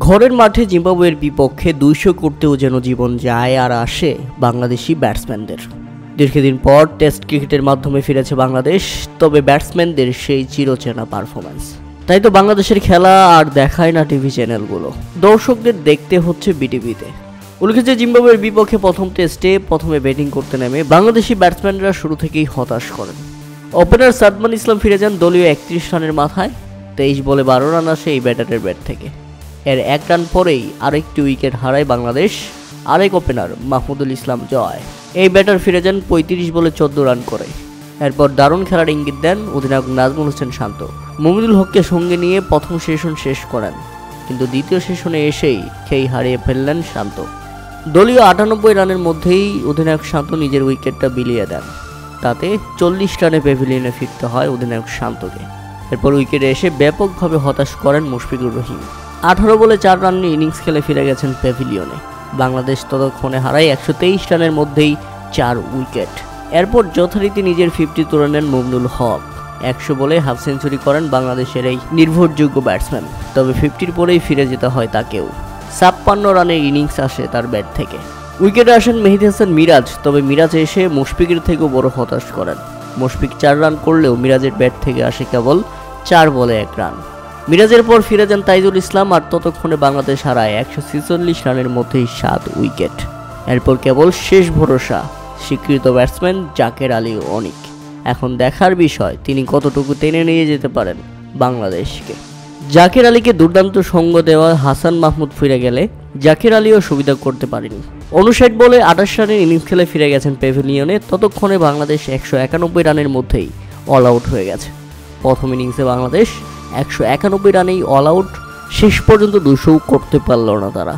ঘরের মাঠে জিম্বাবুয়ের বিপক্ষে 200 করতেও যেন জীবন যায় আর আসে বাংলাদেশি ব্যাটসম্যানদের। দীর্ঘদিন পর টেস্ট ক্রিকেটের মাধ্যমে ফিরেছে বাংলাদেশ, তবে ব্যাটসম্যানদের সেই চিরচেনা পারফরম্যান্স। তাই তো বাংলাদেশের খেলা আর দেখায় না টিভি চ্যানেলগুলো, দর্শকদের দেখতে হচ্ছে বিটিভিতে। উল্লেখ্য, জিম্বাবুয়ের বিপক্ষে প্রথম টেস্টে প্রথমে ব্যাটিং করতে নেমে বাংলাদেশি ব্যাটসম্যানরা শুরু থেকেই হতাশ করেন। ওপেনার সাদমান ইসলাম ফিরে যান দলীয় 31 রানের মাথায়। 23 বলে 12 রান আসে এই ব্যাটারের ব্যাট থেকে। এর 1 রান পরেই আরেকটি উইকেট হারায় বাংলাদেশ। আরেক ওপেনার মাহমুদুল ইসলাম জয়, এই ব্যাটার ফিরে যান 35 বলে 14 রান করে। এরপর দারুণ খেলার ইঙ্গিত দেন অধিনায়ক নাজমুল হোসেন শান্ত। মুমিনুল হককে সঙ্গে নিয়ে প্রথম সেশন শেষ করেন, কিন্তু দ্বিতীয় সেশনে এসেই খেই হারিয়ে ফেললেন শান্ত। দলীয় 98 রানের মধ্যেই অধিনায়ক শান্ত নিজের উইকেটটা বিলিয়ে দেন। তাতে 40 রানে প্যাভিলিয়নে ফিরতে হয় অধিনায়ক শান্তকে। এরপর উইকেটে এসে ব্যাপকভাবে হতাশ করেন মুশফিকুর রহিম। 18 বলে 4 রান নিয়ে ইনিংস খেলে ফিরে গেছেন প্যাভিলিয়নে। বাংলাদেশ ততক্ষণে হারায় 123 রানের মধ্যেই 4 উইকেট। এরপর যথারীতি নিজের 50 তুলে নেন মুমিনুল হক। 100 বলে হাফ সেঞ্চুরি করেন বাংলাদেশের এই নির্ভরযোগ্য ব্যাটসম্যান। তবে 50-র পরেই ফিরে যেতে হয় তাকেও। 56 রানের ইনিংস আসে তার ব্যাট থেকে। উইকেটে আসেন মেহেদী হাসান মিরাজ, তবে মিরাজ এসে মুশফিকের থেকেও বড় হতাশ করেন। মুশফিক 4 রান করলেও মিরাজের ব্যাট থেকে আসে কেবল 4 বলে 1 রান। মিরাজের পর ফিরে যান তাইজুল ইসলাম, আর ততক্ষণে বাংলাদেশ হারায় 146 রানের মধ্যেই 7 উইকেট। এরপর কেবল শেষ ভরসা স্বীকৃত ব্যাটসম্যান জাকের আলী অনিক। এখন দেখার বিষয় তিনি কতটুকু টেনে নিয়ে যেতে পারেন বাংলাদেশকে। জাকের আলীকে দুর্দান্ত সঙ্গ দেওয়া হাসান মাহমুদ ফিরে গেলে জাকের আলীও সুবিধা করতে পারেনি। 59 বলে 28 রানের ইনিংস খেলে ফিরে গেছেন প্যাভিলিয়নে। ততক্ষণে বাংলাদেশ 191 রানের মধ্যেই অল আউট হয়ে গেছে। প্রথম ইনিংসে বাংলাদেশ 191 রানেই অল আউট, শেষ পর্যন্ত 200 করতে পারল না তারা।